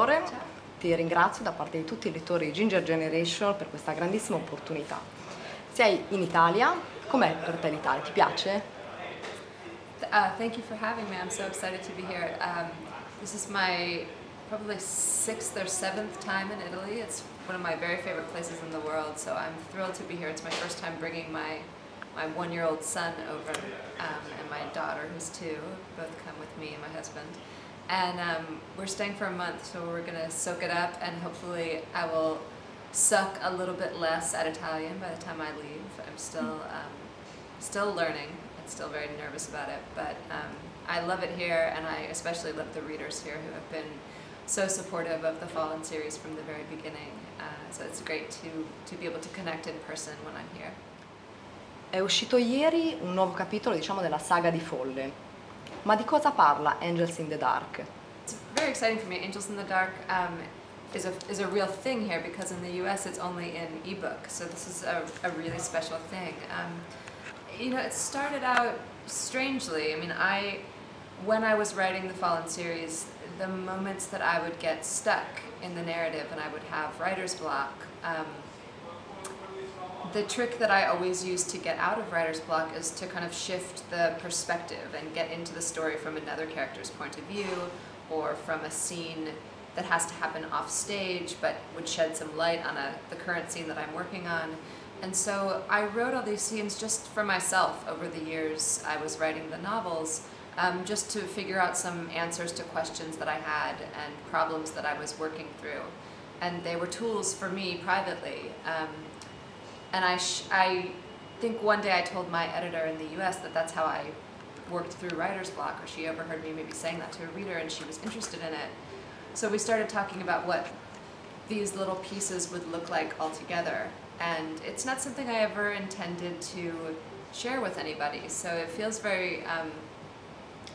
scrittore. Ti ringrazio da parte di tutti i lettori di Ginger Generation per questa grandissima opportunità. Sei in Italia, com'è per te l'Italia? Ti piace? Thank you for having me. I'm so excited to be here. This is my probably 6th or 7th time in Italy. It's one of my very favorite places in the world, so I'm thrilled to be here. It's my first time bringing my 1-year-old son over, and my daughter, who's 2, both come with me and my husband. And we're staying for a month, so we're going to soak it up, and hopefully I will suck a little bit less at Italian by the time I leave. I'm still learning and still very nervous about it, but I love it here, and I especially love the readers here who have been so supportive of the Fallen series from the very beginning. So it's great to be able to connect in person when I'm here. È uscito ieri un nuovo capitolo, diciamo, della saga di Fallen. Ma di cosa parla Angels in the Dark? It's very exciting for me. Angels in the Dark is a real thing here, because in the US it's only in ebook, so this is a really special thing. You know, it started out strangely. I mean, when I was writing the Fallen series, the moments that I would get stuck in the narrative and I would have writer's block, the trick that I always use to get out of writer's block is to kind of shift the perspective and get into the story from another character's point of view, or from a scene that has to happen off stage but would shed some light on the current scene that I'm working on. And so I wrote all these scenes just for myself over the years I was writing the novels, just to figure out some answers to questions that I had and problems that I was working through. And they were tools for me privately. And I think one day I told my editor in the US that that's how I worked through writer's block, or she overheard me maybe saying that to a reader and she was interested in it. So we started talking about what these little pieces would look like all together. And it's not something I ever intended to share with anybody, so it feels very, I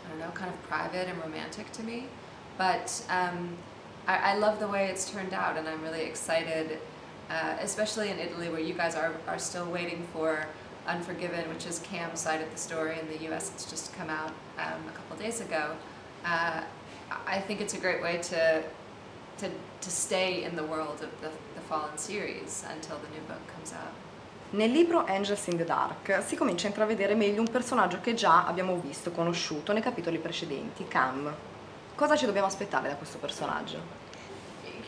don't know, kind of private and romantic to me. But I love the way it's turned out, and I'm really excited, especially in Italy, where you guys are still waiting for Unforgiven, which is Cam's side of the story. In the US it's just come out a couple days ago. I think it's a great way to stay in the world of the Fallen series until the new book comes out. Nel libro Angels in the Dark si comincia a intravedere meglio un personaggio che già abbiamo visto, conosciuto nei capitoli precedenti, Cam. Cosa ci dobbiamo aspettare da questo personaggio?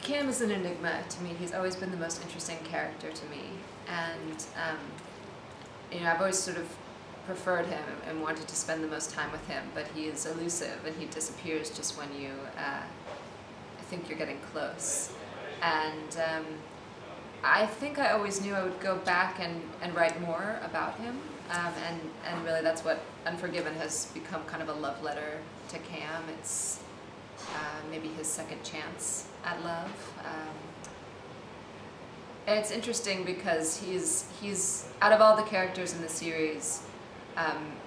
Cam is an enigma to me. He's always been the most interesting character to me, and you know, I've always sort of preferred him and wanted to spend the most time with him, but he is elusive and he disappears just when you think you're getting close. And I think I always knew I would go back and write more about him, and really that's what Unforgiven has become, kind of a love letter to Cam. It's maybe his second chance at love. And it's interesting because he's out of all the characters in the series,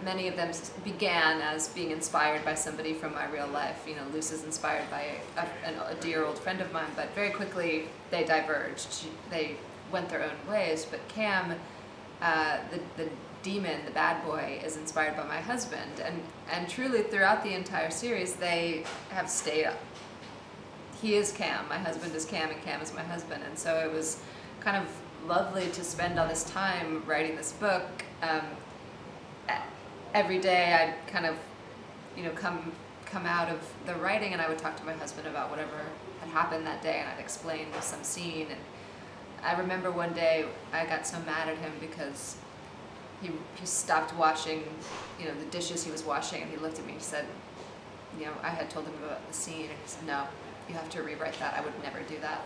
many of them began as being inspired by somebody from my real life. You know, Luce is inspired by a dear old friend of mine, but very quickly they diverged. They went their own ways. But Cam, the demon, the bad boy, is inspired by my husband. And truly throughout the entire series they have stayed up. He is Cam, my husband is Cam, and Cam is my husband. And so it was kind of lovely to spend all this time writing this book. Every day I'd kind of, you know, come out of the writing and I would talk to my husband about whatever had happened that day, and I'd explain some scene. And I remember one day I got so mad at him because he stopped washing, you know, the dishes he was washing, and he looked at me and he said, you know, I had told him about the scene, and he said, no, you have to rewrite that, I would never do that.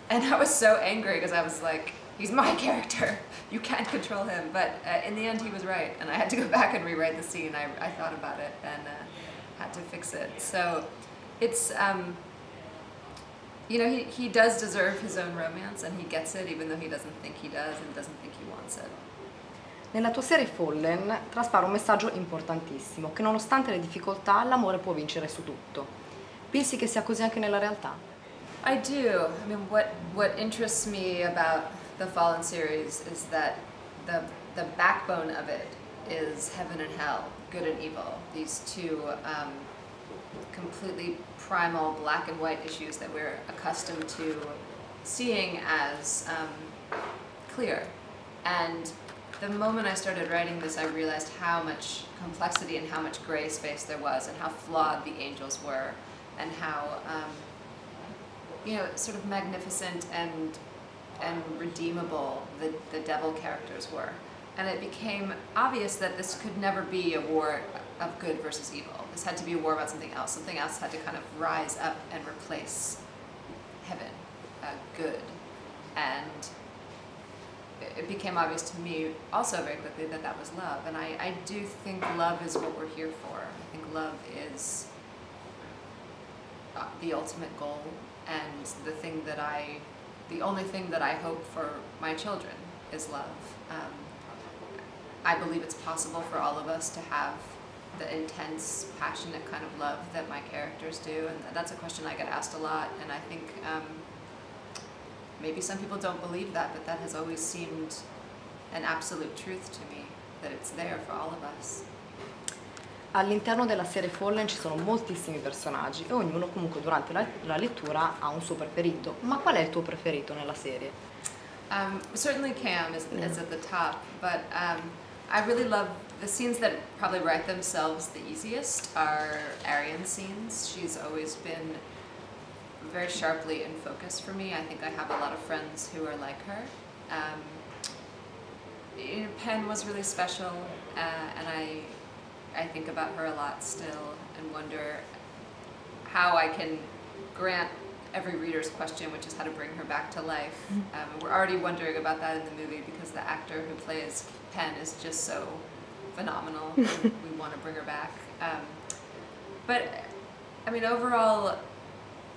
And I was so angry because I was like, he's my character, you can't control him. But in the end he was right, and I had to go back and rewrite the scene. I thought about it and had to fix it. So it's, you know, he does deserve his own romance, and he gets it even though he doesn't think he does and doesn't think he wants it. Nella tua serie Fallen traspare un messaggio importantissimo, che nonostante le difficoltà l'amore può vincere su tutto. Pensi che sia così anche nella realtà? I do. I mean, what interests me about the Fallen series is that the backbone of it is heaven and hell, good and evil. These two completely primal black and white issues that we're accustomed to seeing as clear. And the moment I started writing this, I realized how much complexity and how much gray space there was, and how flawed the angels were, and how sort of magnificent and redeemable the devil characters were. And it became obvious that this could never be a war of good versus evil. This had to be a war about something else. Something else had to kind of rise up and replace heaven, good. And it became obvious to me also very quickly that that was love. And I do think love is what we're here for. I think love is the ultimate goal, and the only thing that I hope for my children is love. I believe it's possible for all of us to have the intense, passionate kind of love that my characters do, and that's a question I get asked a lot, and I think maybe some people don't believe that, but that has always seemed an absolute truth to me, that it's there for all of us. All'interno della serie Fallen ci sono moltissimi personaggi e ognuno comunque durante la lettura ha un suo preferito. Ma qual è il tuo preferito nella serie? Certainly Cam is at the top, but I really love the scenes that probably write themselves the easiest are Arian's scenes. She's always been very sharply in focus for me. I think I have a lot of friends who are like her. Pen was really special, and I think about her a lot still and wonder how I can grant every reader's question, which is how to bring her back to life. We're already wondering about that in the movie because the actor who plays Pen is just so phenomenal. We want to bring her back. But, I mean, overall,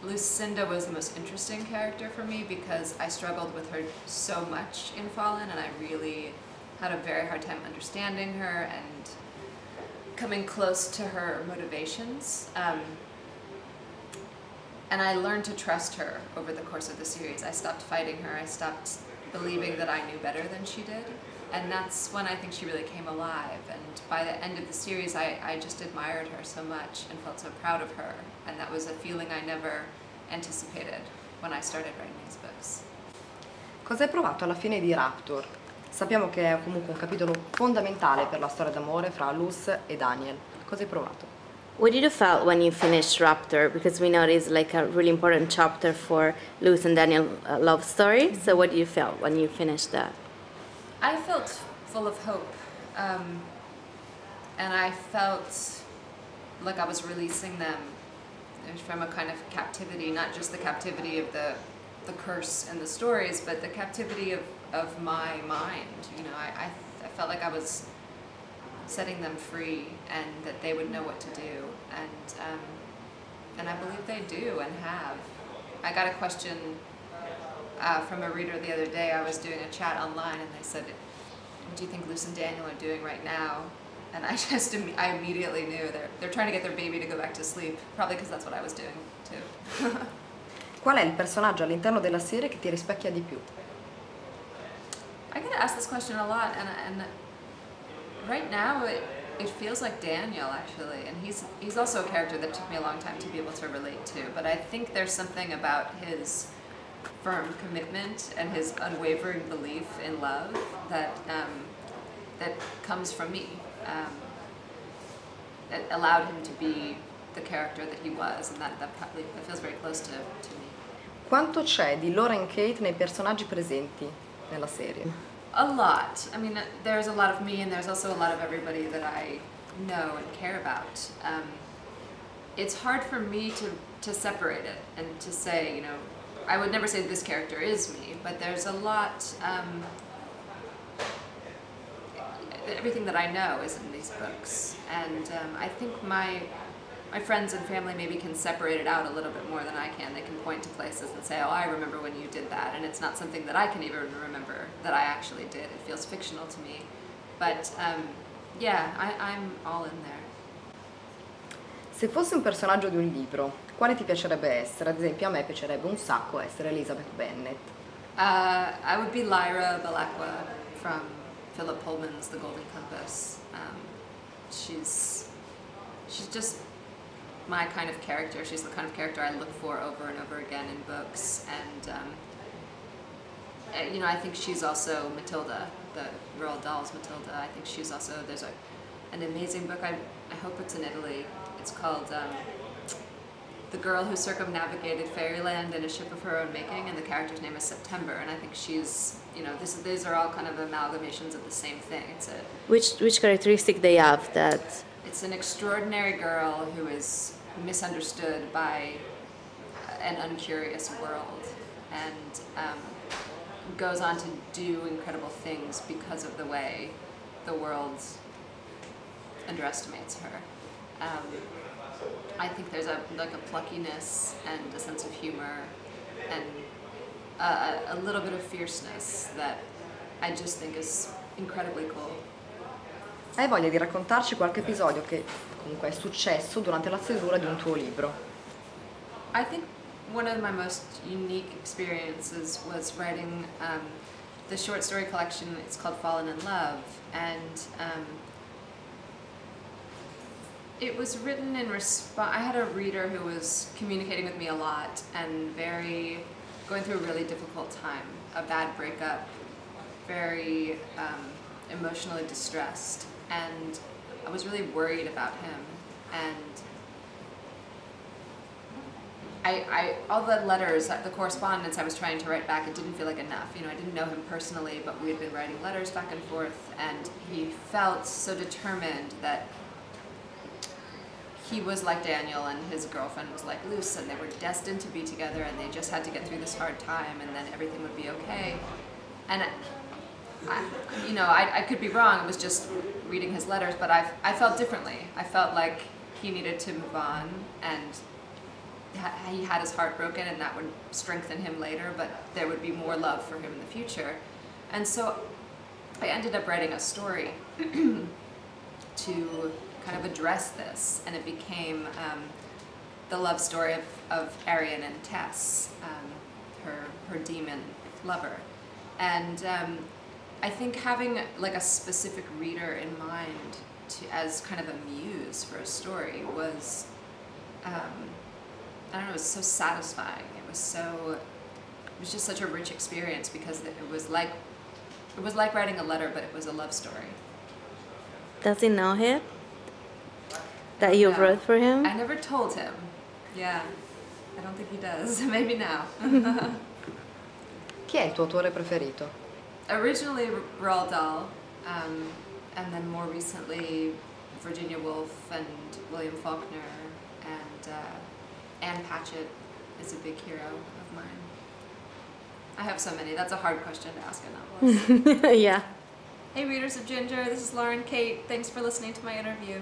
Lucinda was the most interesting character for me because I struggled with her so much in Fallen, and I really had a very hard time understanding her and coming close to her motivations. And I learned to trust her over the course of the series. I stopped fighting her. I stopped believing that I knew better than she did. And that's when I think she really came alive. And by the end of the series, I just admired her so much and felt so proud of her. And that was a feeling I never anticipated when I started writing these books. Cosa hai provato alla fine di Rapture? Sappiamo che è comunque un capitolo fondamentale per la storia d'amore fra Luz e Daniel. Cosa hai provato? What did you feel when you finished Rapture? Because we know it is like a really important chapter for Luz and Daniel love story. So what did you feel when you finished that? I felt full of hope, and I felt like I was releasing them from a kind of captivity, not just the captivity of the curse and the stories, but the captivity of my mind. You know, I felt like I was setting them free and that they would know what to do, and I believe they do and have. I got a question from a reader the other day. I was doing a chat online and they said, what do you think Luz and Daniel are doing right now? And I immediately knew they're trying to get their baby to go back to sleep, probably because that's what I was doing too. Qual è il personaggio all'interno della serie che ti rispecchia di più? I get asked this question a lot, and right now it feels like Daniel, actually, and he's also a character that took me a long time to be able to relate to, but I think there's something about his firm commitment and his unwavering belief in love that that comes from me. That allowed him to be the character that he was, and that feels very close to me. Quanto c'è di Laura e Kate nei personaggi presenti nella serie? A lot. I mean, there's a lot of me, and there's also a lot of everybody that I know and care about. It's hard for me to separate it and to say, you know, I would never say this character is me, but there's a lot, everything that I know is in these books, and I think my friends and family maybe can separate it out a little bit more than I can. They can point to places and say, oh, I remember when you did that, and it's not something that I can even remember that I actually did. It feels fictional to me, but yeah, I'm all in there. Se fossi un personaggio di un libro, quale ti piacerebbe essere? Ad esempio, a me piacerebbe un sacco essere Elizabeth Bennet. I would be Lyra Belacqua from Philip Pullman's The Golden Compass. She's just my kind of character. She's the kind of character I look for over and over again in books. And you know, I think she's also Matilda, the Roald Dahl's Matilda. I think she's also, there's an amazing book, I hope it's in Italy. It's called The Girl Who Circumnavigated Fairyland in a Ship of Her Own Making, and the character's name is September. And I think she's, you know, these are all kind of amalgamations of the same thing. It's a Which characteristic they have that? It's an extraordinary girl who is misunderstood by an uncurious world, and goes on to do incredible things because of the way the world underestimates her. I think there's a pluckiness and a sense of humor and a little bit of fierceness that I just think is incredibly cool. Hai voglia di raccontarci qualche episodio che comunque è successo durante la stesura di un tuo libro? I think one of my most unique experiences was writing the short story collection. It's called Fallen in Love, and it was written in response. I had a reader who was communicating with me a lot and going through a really difficult time, a bad breakup, very emotionally distressed, and I was really worried about him. And all the letters, the correspondence I was trying to write back, it didn't feel like enough. You know, I didn't know him personally, but we had been writing letters back and forth, and he felt so determined that he was like Daniel and his girlfriend was like Luce, and they were destined to be together, and they just had to get through this hard time, and then everything would be okay. And you know, I could be wrong. It was just reading his letters, but I felt differently. I felt like he needed to move on, and he had his heart broken, and that would strengthen him later, but there would be more love for him in the future. And so I ended up writing a story to kind of address this, and it became the love story of Arian and Tess, her demon lover. And I think having like a specific reader in mind as kind of a muse for a story was, I don't know, it was so satisfying. It was just such a rich experience, because it was like writing a letter, but it was a love story. Does he know it? That you wrote for him? I never told him. Yeah, I don't think he does. Maybe now. Chi è il tuo autore preferito? Originally Roald Dahl, and then more recently Virginia Woolf and William Faulkner, and Anne Patchett is a big hero of mine. I have so many. That's a hard question to ask a novelist. Yeah. Hey readers of Ginger, this is Lauren Kate. Thanks for listening to my interview.